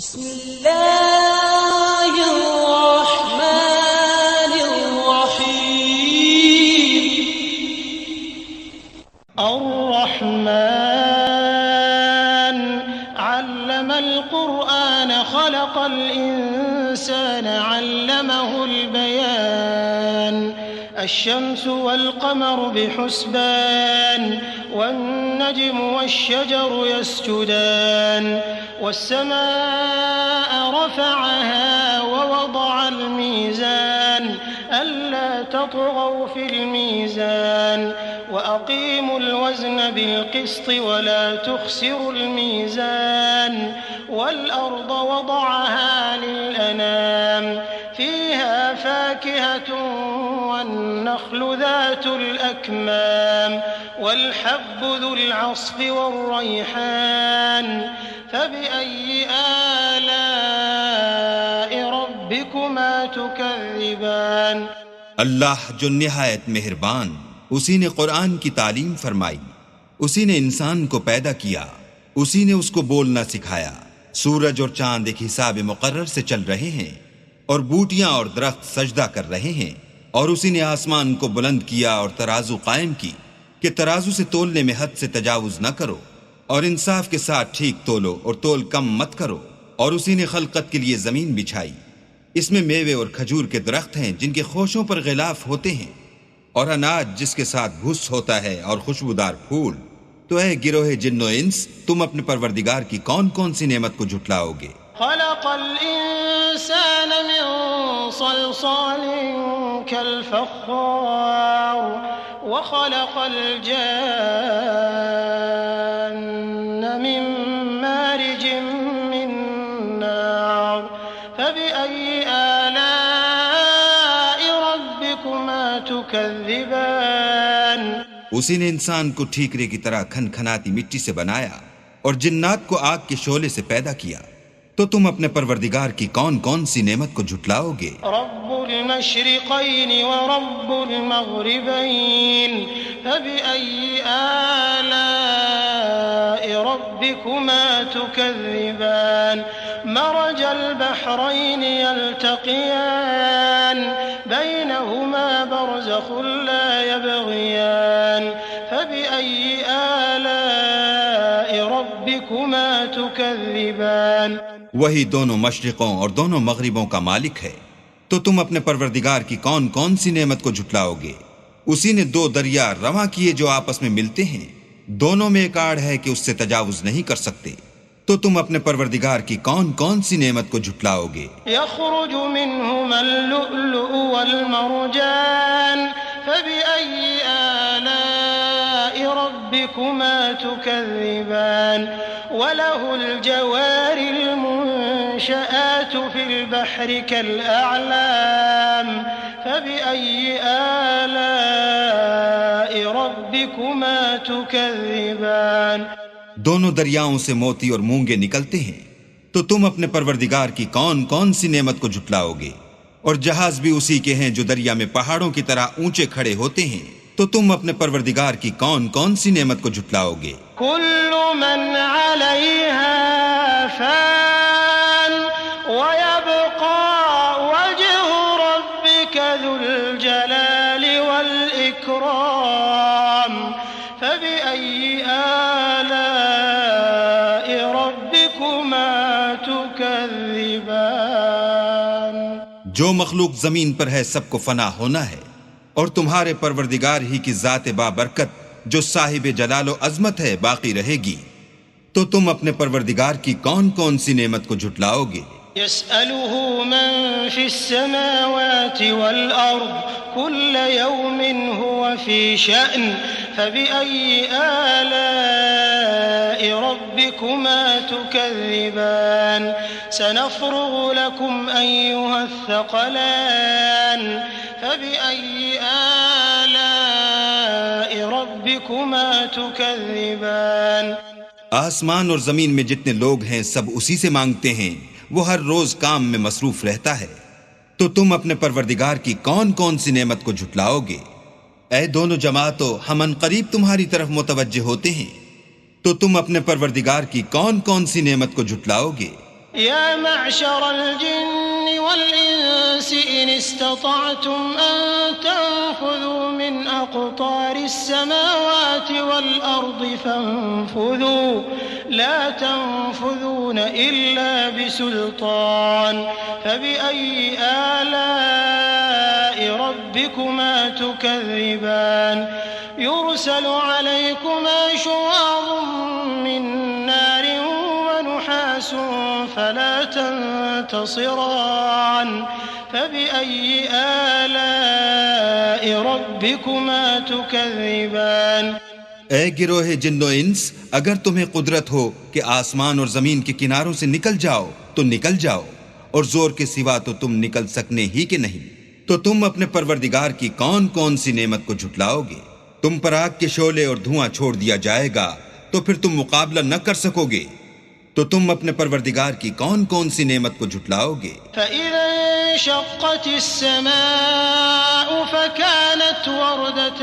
بسم اللہ الرحمن الرحیم الرحمن علم القرآن خلق الإنسان علمه البيان الشمس والقمر بحسبان والنجم والشجر يسجدان والسماء رفعها ووضع الميزان ألا تطغوا في الميزان وأقيموا الوزن بالقسط ولا تخسروا الميزان والأرض وضعها للأنام فيها فاكهة والنخل ذات الأكمام والحب ذو العصف والريحان فبأي آلاء ربكما تكذبان۔ اللہ جو نہایت مہربان، اسی نے قرآن کی تعلیم فرمائی، اسی نے انسان کو پیدا کیا، اسی نے اس کو بولنا سکھایا۔ سورج اور چاند ایک حساب مقرر سے چل رہے ہیں اور بوٹیاں اور درخت سجدہ کر رہے ہیں، اور اسی نے آسمان کو بلند کیا اور ترازو قائم کی کہ ترازو سے تولنے میں حد سے تجاوز نہ کرو، اور انصاف کے ساتھ ٹھیک تولو اور تول کم مت کرو۔ اور اسی نے خلقت کے لیے زمین بچھائی، اس میں میوے اور کھجور کے درخت ہیں جن کے خوشوں پر غلاف ہوتے ہیں، اور اناج جس کے ساتھ بھس ہوتا ہے، اور خوشبودار پھول۔ تو اے گروہ جن و انس، تم اپنے پروردگار کی کون کون سی نعمت کو جھٹلاؤ گے؟ خلق الإنسان من صلصال كالفخار وخلق الجان من مارج من نار فبأي آلاء ربكما تكذبان۔ اسی نے انسان کو ٹھیکرے کی طرح کھن کھناتی مٹی سے بنایا اور جنات کو آگ کے شعلے سے پیدا کیا، تو تم اپنے پروردگار کی کون کون سی نعمت کو جھٹلاؤ گے؟ رب المشرقین ورب المغربین فبأي آلاء ربكما تكذبان۔ مرج البحرين يلتقيان بينهما برزخ لا يبغيان فبأي آلاء ربكما تكذبان۔ وہی دونوں مشرقوں اور دونوں مغربوں کا مالک ہے، تو تم اپنے پروردگار کی کون کون سی نعمت کو جھٹلاؤ گے؟ اسی نے دو دریا رواں کیے جو آپس میں ملتے ہیں، دونوں میں ایک آڑ ہے کہ اس سے تجاوز نہیں کر سکتے، تو تم اپنے پروردگار کی کون کون سی نعمت کو جھٹلاؤ گے؟ يخرج منهما اللؤلؤ والمرجان فبأي آلاء ربكما تكذبان۔ وله الجوار المنشآت في البحر كالأعلام فبأي آلاء ربكما تكذبان۔ دونوں دریاؤں سے موتی اور مونگے نکلتے ہیں، تو تم اپنے پروردگار کی کون کون سی نعمت کو جھٹلاؤ گے؟ اور جہاز بھی اسی کے ہیں جو دریا میں پہاڑوں کی طرح اونچے کھڑے ہوتے ہیں، تو تم اپنے پروردگار کی کون کون سی نعمت کو جھٹلاؤ گے؟ كل من عليها فان ويبقى وجه ربك ذو الجلال والإكرام فبأي آلاء ربكما تكذبان۔ جو مخلوق زمین پر ہے سب کو فنا ہونا ہے، اور تمہارے پروردگار ہی کی ذات بابرکت جو صاحب جلال و عظمت ہے باقی رہے گی، تو تم اپنے پروردگار کی کون کون سی نعمت کو جھٹلاؤ گے؟ يسأله من في السماوات والأرض كل يوم هو في شأن فبأي آلاء ربكما تكذبان۔ سنفرغ لكم أيها الثقلان فبأي آلاء ربكما تكذبان۔ آسمان اور زمین میں جتنے لوگ ہیں سب اسی سے مانگتے ہیں، وہ ہر روز کام میں مصروف رہتا ہے، تو تم اپنے پروردگار کی کون کون سی نعمت کو جھٹلاؤ گے؟ اے دونوں جماعتوں، ہم ان قریب تمہاری طرف متوجہ ہوتے ہیں، تو تم اپنے پروردگار کی کون کون سی نعمت کو جھٹلاؤ گے؟ يا معشر الجن والإنس إن استطعتم أن تنفذوا من أقطار السماوات والأرض فانفذوا لا تنفذون إلا بسلطان فبأي آلاء ربكما تكذبان يرسل عليكما شواظ من نار ونحاس فلا تنتصران فبأي آلاء ربكما تكذبان اے گروہ جن و انس، اگر تمہیں قدرت ہو کہ آسمان اور زمین کے کناروں سے نکل جاؤ تو نکل جاؤ، اور زور کے سوا تو تم نکل سکنے ہی کہ نہیں، تو تم اپنے پروردگار کی کون کون سی نعمت کو جھٹلاؤ گے؟ تم پر آگ کے شعلے اور دھواں چھوڑ دیا جائے گا تو پھر تم مقابلہ نہ کر سکو گے، تو تم اپنے پروردگار کی کون کون سی نعمت کو جھٹلاؤ گے؟ فَإِذَا انشَقَّتِ السَّمَاءُ فَكَانَتْ وَرْدَةً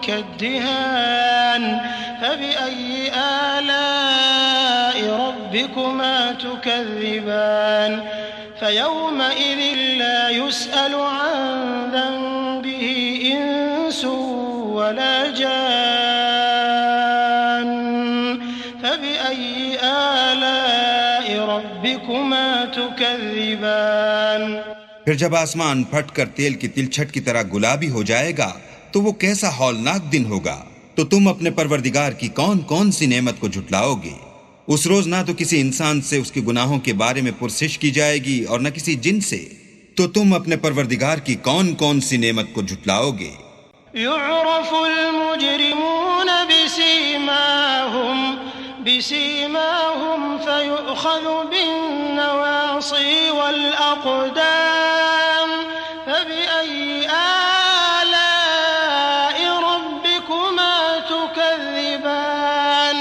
كَالدِّهَانِ فَبِأَيِّ آلَاءِ رَبِّكُمَا تُكَذِّبَانِ فَيَوْمَئِذٍ لَا يُسْأَلُ عَنْ ذَنبِهِ إِنسٌ وَلَا جَانٌّ فَبِأَيِّ آلَاءِ رَبِّكُمَا تُكَذِّبَانِ پھر جب آسمان پھٹ کر تیل کی تلچھٹ کی طرح گلابی ہو جائے گا تو وہ کیسا ہولناک دن ہوگا، تو تم اپنے پروردگار کی کون کون سی نعمت کو جھٹلاؤ گے؟ اس روز نہ تو کسی انسان سے اس کے گناہوں کے بارے میں پرسش کی جائے گی اور نہ کسی جن سے، تو تم اپنے پروردگار کی کون کون سی نعمت کو جھٹلاؤ گے؟ يعرف المجرمون بسيماهم فيؤخذ بالنواصي والأقدام فبأي آلاء ربكما تكذبان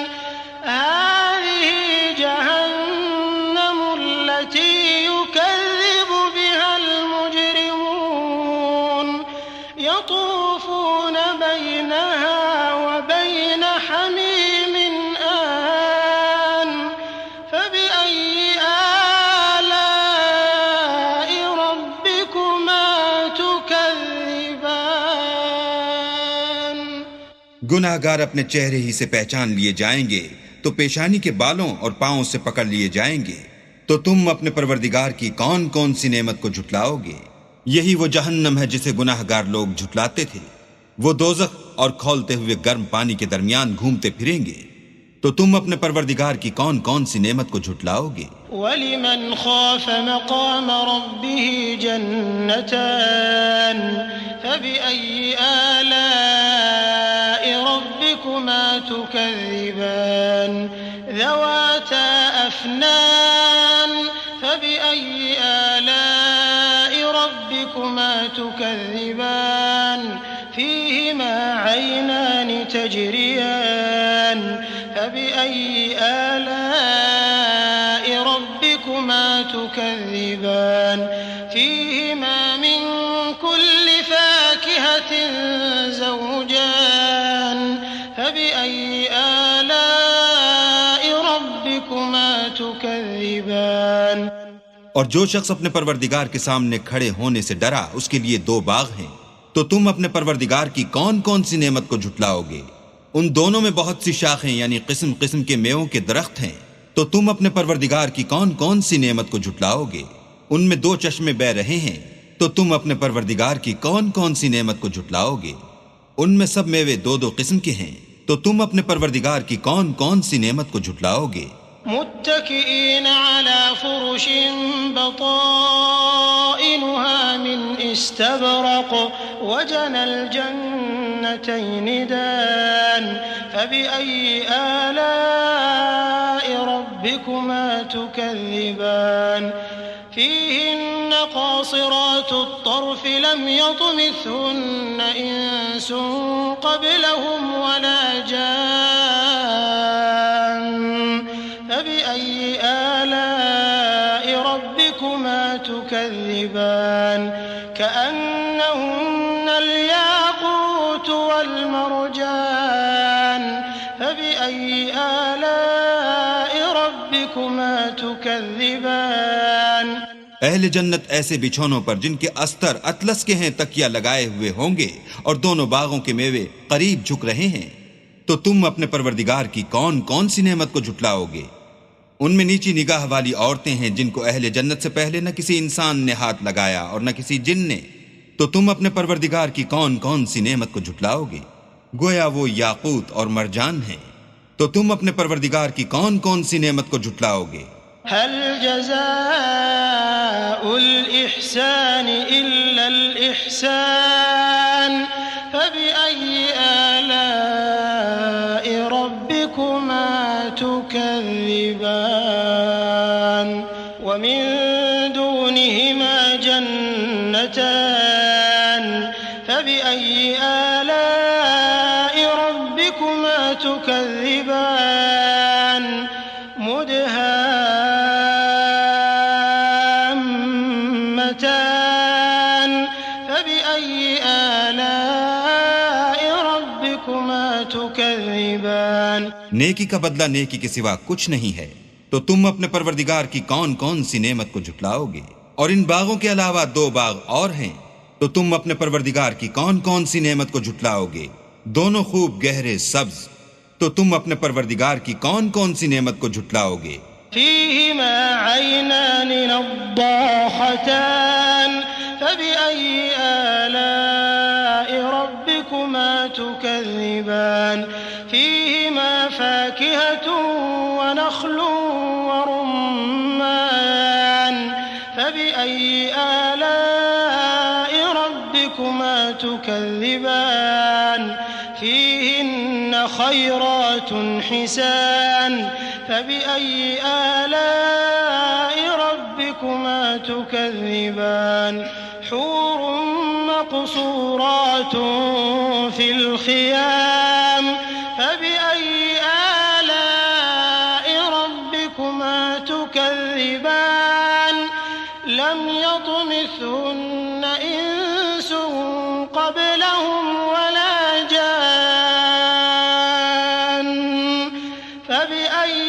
هذه جهنم التي يكذب بها المجرمون يطوفون بينها وبين حميم آن فبأي آلاء ربكما تكذبان گناہ گار اپنے چہرے ہی سے پہچان لیے جائیں گے تو پیشانی کے بالوں اور پاؤں سے پکڑ لیے جائیں گے، تو تم اپنے پروردگار کی کون کون سی نعمت کو جھٹلاؤ گے؟ یہی وہ جہنم ہے جسے گناہ گار لوگ جھٹلاتے تھے، وہ دوزخ اور کھولتے ہوئے گرم پانی کے درمیان گھومتے پھریں گے، تو تم اپنے پروردگار کی کون کون سی نعمت کو جھٹلاؤ گے؟ وَلِمَنْ خَافَ مَقَامَ رَبِّهِ جَنَّتَانِ فَبِأَيِّ آلَاءِ رَبِّكُمَا تُكَذِّبَانِ ذَوَاتَا أَفْنَانٍ فَبِأَيِّ آلَاءِ رَبِّكُمَا تُكَذِّبَانِ فِيهِمَا عَيْنَانِ تَجْرِيَانِ فَبِأَيِّ آلَاءِ رَبِّكُمَا تُكَذِّبَانِ فِيهِمَا مِن كُلِّ فَاكِهَةٍ زَوْجَانِ فَبِأَيِّ آلَاءِ رَبِّكُمَا تُكَذِّبَانِ اور جو شخص اپنے پروردگار کے سامنے کھڑے ہونے سے ڈرا اس کے لیے دو باغ ہیں، تو تم اپنے پروردگار کی کون کون سی نعمت کو جھٹلاؤ گے؟ ان دونوں میں بہت سی شاخیں یعنی قسم قسم کے میووں کے درخت ہیں، تو تم اپنے پروردگار کی کون کون سی نعمت کو جھٹلاؤ گے؟ ان میں دو چشمے بہ رہے ہیں، تو تم اپنے پروردگار کی کون کون سی نعمت کو جھٹلاؤ گے؟ ان میں سب میوے دو دو قسم کے ہیں، تو تم اپنے پروردگار کی کون کون سی نعمت کو جھٹلاؤ گے؟ متكئين على فرش بطائنها من استبرق وجنى الجنتين دان فبأي آلاء ربكما تكذبان فيهن قاصرات الطرف لم يطمثهن إنس قبلهم ولا جان فبأي آلاء ربكما تكذبان كأنهن الياقوت والمرجان فبأي آلاء ربكما تكذبان اہل جنت ایسے بچھونوں پر جن کے استر اطلس کے ہیں تکیہ لگائے ہوئے ہوں گے، اور دونوں باغوں کے میوے قریب جھک رہے ہیں۔ تو تم اپنے پروردگار کی کون کون سی نعمت کو جھٹلاؤ گے؟ ان میں نیچی نگاہ والی عورتیں ہیں جن کو اہل جنت سے پہلے نہ کسی انسان نے ہاتھ لگایا اور نہ کسی جن نے۔ تو تم اپنے پروردگار کی کون کون سی نعمت کو جھٹلاؤ گے؟ گویا وہ یاقوت اور مرجان ہیں۔ تو تم اپنے پروردگار کی کون کون سی نعمت کو جھٹلاؤ گے؟ هل جزاء الإحسان إلا الإحسان فبأي آلاء ربكما تكذبان ومن دونهما جنتان فبأي آلاء ربكما تكذبان مدهامتان فبأي آلاء ربكما تكذبان نیکی کا بدلہ نیکی کے سوا کچھ نہیں ہے۔ تو تم اپنے پروردگار کی کون کون سی نعمت کو جھٹلاؤ گے؟ اور ان باغوں کے علاوہ 2 باغ اور ہیں۔ تو تم اپنے پروردگار کی کون کون سی نعمت کو جھٹلاؤ گے؟ دونوں خوب گہرے سبز۔ تو تم اپنے پروردگار کی کون کون سی نعمت کو جھٹلاؤ گے؟ فيهما عينان نضاختان فبأي آلاء ربكما تكذبان فيهما فاكهة ونخل ورمان فبأي آلاء ربكما تكذبان فيهن خيرات حسان فبأي آلاء ربكما تكذبان حور مقصورات في الخيام فبأي آلاء ربكما تكذبان لم يطمثهن إنس قبلهم ولا جان فبأي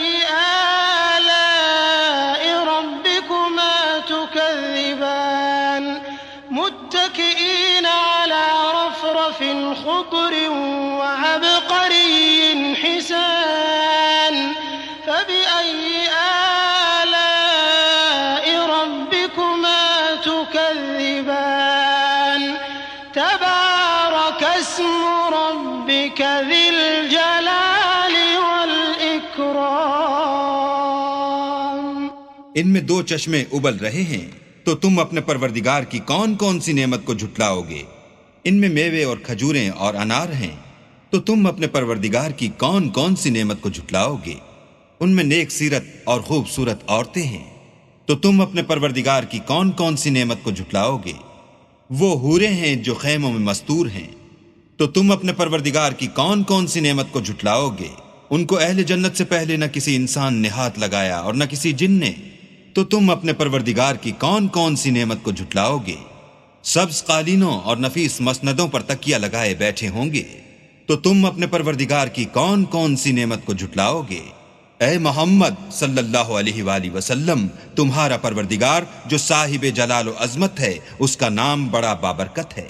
آلاء ربكما تكذبان متكئين على رفرف خضر وعبقري حسان فبأي آلاء ربكما تكذبان تبارك اسم ربك ذي الجلال والإكرام ان میں 2 چشمے ابل رہے ہیں۔ تو تم اپنے پروردگار کی کون کون سی نعمت کو جھٹلاؤ گے؟ ان میں میوے اور کھجوریں اور انار ہیں۔ تو تم اپنے پروردگار کی کون کون سی نعمت کو جھٹلاؤ گے؟ ان میں نیک سیرت اور خوبصورت عورتیں ہیں۔ تو تم اپنے پروردگار کی کون کون سی نعمت کو جھٹلاؤ گے؟ وہ حوریں ہیں جو خیموں میں مستور ہیں۔ تو تم اپنے پروردگار کی کون کون سی نعمت کو جھٹلاؤ گے؟ ان کو اہل جنت سے پہلے نہ کسی انسان نے ہاتھ لگایا اور نہ کسی جن نے۔ تو تم اپنے پروردگار کی کون کون سی نعمت کو جھٹلاؤ گے؟ سبز قالینوں اور نفیس مسندوں پر تکیہ لگائے بیٹھے ہوں گے۔ تو تم اپنے پروردگار کی کون کون سی نعمت کو جھٹلاؤ گے؟ اے محمد صلی اللہ علیہ وآلہ وسلم، تمہارا پروردگار جو صاحب جلال و عظمت ہے، اس کا نام بڑا بابرکت ہے۔